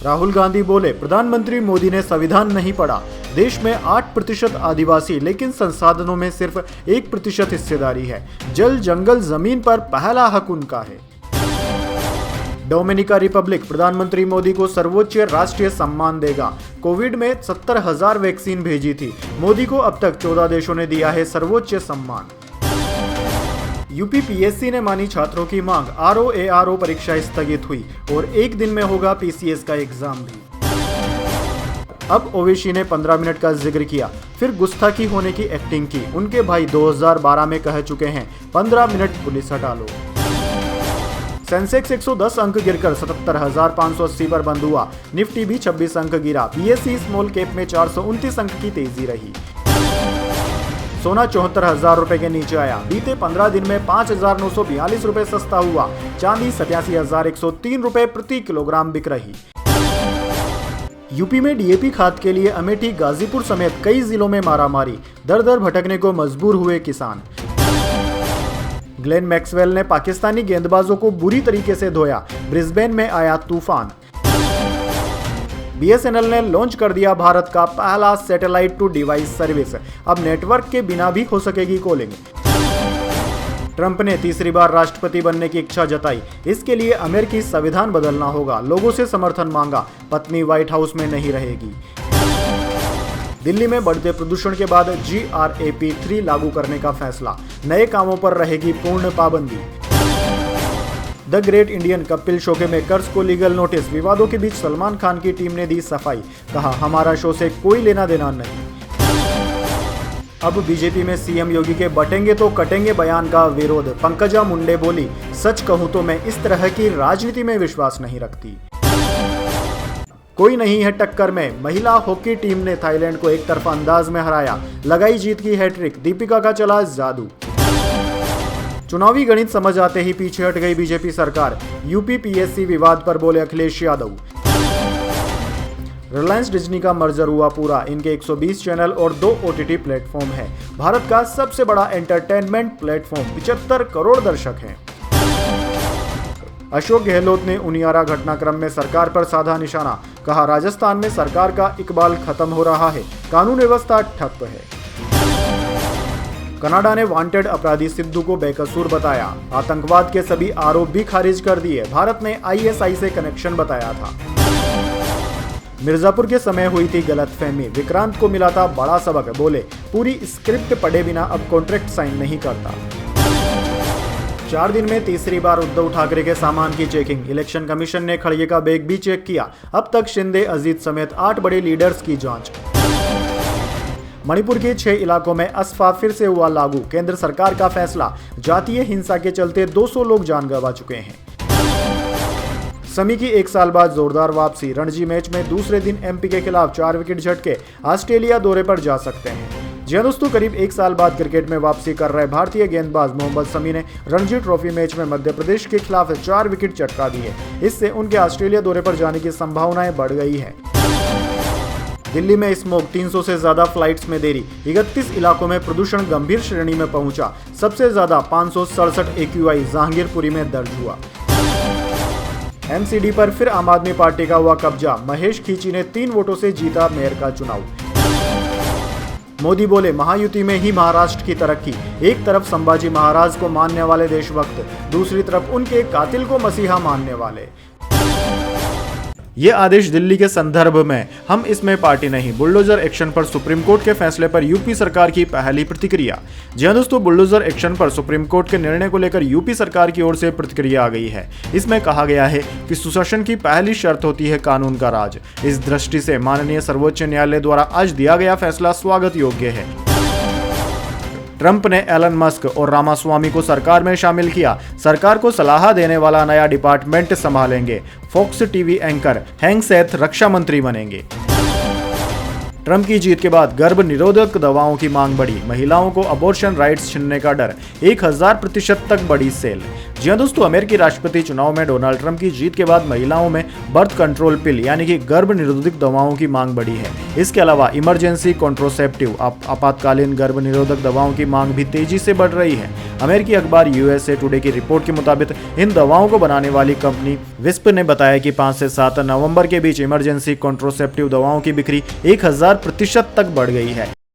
राहुल गांधी बोले, प्रधानमंत्री मोदी ने संविधान नहीं पढ़ा। देश में 8% आदिवासी लेकिन संसाधनों में सिर्फ 1% हिस्सेदारी है। जल जंगल जमीन पर पहला हक उनका है। डोमिनिका रिपब्लिक प्रधानमंत्री मोदी को सर्वोच्च राष्ट्रीय सम्मान देगा। कोविड में 70,000 वैक्सीन भेजी थी। मोदी को अब तक 14 देशों ने दिया है सर्वोच्च सम्मान। यूपी पीएससी ने मानी छात्रों की मांग। आरओ परीक्षा स्थगित हुई और एक दिन में होगा पीसीएस का एग्जाम भी। अब ओवैसी ने 15 मिनट का जिक्र किया, फिर गुस्ताखी होने की एक्टिंग की। उनके भाई 2012 में कह चुके हैं 15 मिनट पुलिस हटा लो। सेंसेक्स 110 अंक गिरकर 77,580 पर बंद हुआ। निफ्टी भी 26 अंक गिरा। बीएसई स्मॉल कैप में 429 अंक की तेजी रही। सोना 74,000 रुपए के नीचे आया। बीते 15 दिन में 5,942 रुपए सस्ता हुआ। चांदी 87,103 रुपए प्रति किलोग्राम बिक रही। यूपी में डीएपी खाद के लिए अमेठी, गाजीपुर समेत कई जिलों में मारामारी। दर दर भटकने को मजबूर हुए किसान। ग्लेन मैक्सवेल ने पाकिस्तानी गेंदबाजों को बुरी तरीके से धोया। ब्रिस्बेन में आया तूफान। बीएसएनएल ने लॉन्च कर दिया भारत का पहला सैटेलाइट टू डिवाइस सर्विस। अब नेटवर्क के बिना भी हो सकेगी कॉलिंग। ट्रंप ने तीसरी बार राष्ट्रपति बनने की इच्छा जताई। इसके लिए अमेरिकी संविधान बदलना होगा। लोगों से समर्थन मांगा। पत्नी व्हाइट हाउस में नहीं रहेगी। दिल्ली में बढ़ते प्रदूषण के बाद GRAP 3 लागू करने का फैसला। नए कामों पर रहेगी पूर्ण पाबंदी। The great Indian Kapil show के मेकर्स को लीगल नोटिस। विवादों के बीच सलमान खान की टीम ने दी सफाई। कहा, हमारा शो से कोई लेना देना नहीं। अब बीजेपी में सीएम योगी के बटेंगे तो कटेंगे बयान का विरोध। पंकजा मुंडे बोली, सच कहूं तो मैं इस तरह की राजनीति में विश्वास नहीं रखती। कोई नहीं है टक्कर में। महिला हॉकी टीम ने थाईलैंड को एक तरफा अंदाज में हराया। लगाई जीत की हैट्रिक। दीपिका का चला जादू। चुनावी गणित समझ आते ही पीछे हट गई बीजेपी सरकार। यूपी पीएससी विवाद पर बोले अखिलेश यादव। रिलायंस डिज्नी का मर्जर हुआ पूरा। इनके 120 चैनल और 2 OTT प्लेटफॉर्म है। भारत का सबसे बड़ा एंटरटेनमेंट प्लेटफॉर्म। 75 करोड़ दर्शक हैं। अशोक गहलोत ने उनियारा घटनाक्रम में सरकार पर साधा निशाना। कहा, राजस्थान में सरकार का इकबाल खत्म हो रहा है। कानून व्यवस्था ठप है। कनाडा ने वांटेड अपराधी सिद्धू को बेकसूर बताया। आतंकवाद के सभी आरोप भी खारिज कर दिए। भारत ने ISI से कनेक्शन बताया था। मिर्जापुर के समय हुई थी गलतफहमी। विक्रांत को मिला था बड़ा सबक। बोले, पूरी स्क्रिप्ट पढ़े बिना अब कॉन्ट्रैक्ट साइन नहीं करता। 4 दिन में तीसरी बार उद्धव ठाकरे के सामान की चेकिंग। इलेक्शन कमीशन ने खड़गे का बैग भी चेक किया। अब तक शिंदे, अजीत समेत 8 बड़े लीडर्स की जांच। मणिपुर के 6 इलाकों में अस्फा फिर से हुआ लागू। केंद्र सरकार का फैसला। जातीय हिंसा के चलते 200 लोग जान गंवा चुके हैं। समी की 1 साल बाद जोरदार वापसी। रणजी मैच में दूसरे दिन MP के खिलाफ 4 विकेट झटके। ऑस्ट्रेलिया दौरे पर जा सकते हैं। जी हां दोस्तों, करीब 1 साल बाद क्रिकेट में वापसी कर रहे भारतीय गेंदबाज मोहम्मद शमी ने रणजी ट्रॉफी मैच में मध्य प्रदेश के खिलाफ 4 विकेट चटका दिए। इससे उनके ऑस्ट्रेलिया दौरे पर जाने की संभावनाएं बढ़ गई है। दिल्ली में स्मोक। 300 से ज्यादा फ्लाइट्स में देरी। 31 इलाकों में प्रदूषण गंभीर श्रेणी में पहुंचा। सबसे ज्यादा 567 AQI जहांगीरपुरी में दर्ज हुआ। MCD पर फिर आम आदमी पार्टी का हुआ कब्जा। महेश खींची ने 3 वोटों से जीता मेयर का चुनाव। मोदी बोले, महायुति में ही महाराष्ट्र की तरक्की। एक तरफ संभाजी महाराज को मानने वाले देशभक्त, दूसरी तरफ उनके कातिल को मसीहा मानने वाले। ये आदेश दिल्ली के संदर्भ में। हम इसमें पार्टी नहीं। बुलडोजर एक्शन पर सुप्रीम कोर्ट के फैसले पर यूपी सरकार की पहली प्रतिक्रिया। जी हां दोस्तों, बुलडोजर एक्शन पर सुप्रीम कोर्ट के निर्णय को लेकर यूपी सरकार की ओर से प्रतिक्रिया आ गई है। इसमें कहा गया है कि सुशासन की पहली शर्त होती है कानून का राज। इस दृष्टि से माननीय सर्वोच्च न्यायालय द्वारा आज दिया गया फैसला स्वागत योग्य है। ट्रंप ने एलन मस्क और रामास्वामी को सरकार में शामिल किया। सरकार को सलाह देने वाला नया डिपार्टमेंट संभालेंगे। Fox TV anchor Hegseth रक्षा मंत्री बनेंगे। ट्रंप की जीत के बाद गर्भ निरोधक दवाओं की मांग बढ़ी। महिलाओं को अबॉर्शन राइट्स छीनने का डर। 1000% तक बढ़ी सेल। जी हां दोस्तों, अमेरिकी राष्ट्रपति चुनाव में डोनाल्ड ट्रंप की जीत के बाद महिलाओं में बर्थ कंट्रोल पिल यानी कि गर्भ निरोधक दवाओं की मांग बढ़ी है। इसके अलावा इमरजेंसी कॉन्ट्रोसेप्टिव आपातकालीन गर्भ निरोधक दवाओं की मांग भी तेजी से बढ़ रही है। अमेरिकी अखबार USA टुडे की रिपोर्ट के मुताबिक इन दवाओं को बनाने वाली कंपनी विस्प ने बताया कि 5 से 7 नवंबर के बीच इमरजेंसी कॉन्ट्रोसेप्टिव दवाओं की बिक्री 1000% तक बढ़ गई है।